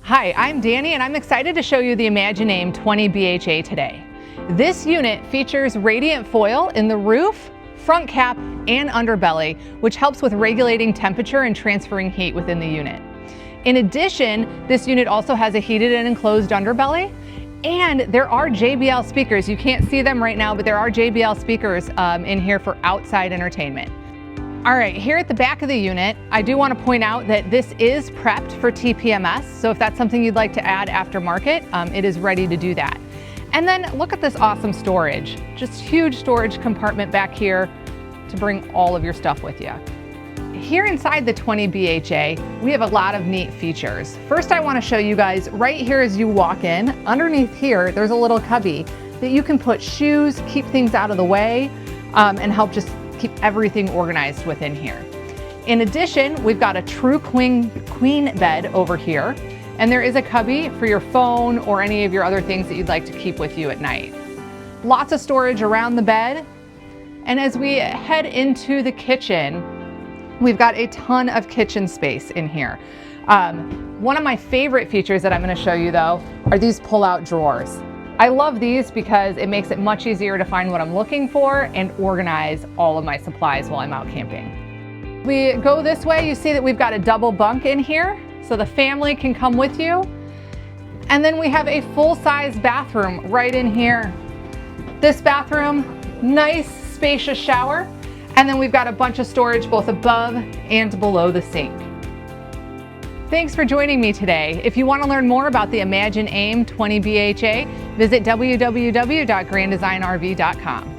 Hi, I'm Danny and I'm excited to show you the Imagine AIM 20 BHA today. This unit features radiant foil in the roof, front cap, and underbelly, which helps with regulating temperature and transferring heat within the unit. In addition, this unit also has a heated and enclosed underbelly, and there are JBL speakers. You can't see them right now, but there are JBL speakers in here for outside entertainment. All right, here at the back of the unit, I do want to point out that this is prepped for TPMS, so if that's something you'd like to add aftermarket, it is ready to do that. And then look at this awesome storage. Just huge storage compartment back here to bring all of your stuff with you. Here inside the 20 BHA, we have a lot of neat features. First, I want to show you guys right here as you walk in, underneath here, there's a little cubby that you can put shoes, keep things out of the way, and help just keep everything organized within here. In addition, we've got a true queen bed over here, and there is a cubby for your phone or any of your other things that you'd like to keep with you at night. Lots of storage around the bed. And as we head into the kitchen, we've got a ton of kitchen space in here. One of my favorite features that I'm going to show you though are these pull-out drawers. I love these because it makes it much easier to find what I'm looking for and organize all of my supplies while I'm out camping. We go this way, you see that we've got a double bunk in here, so the family can come with you. And then we have a full-size bathroom right in here. This bathroom, nice spacious shower, and then we've got a bunch of storage both above and below the sink. Thanks for joining me today. If you want to learn more about the Imagine AIM 20 BHA, visit www.granddesignrv.com.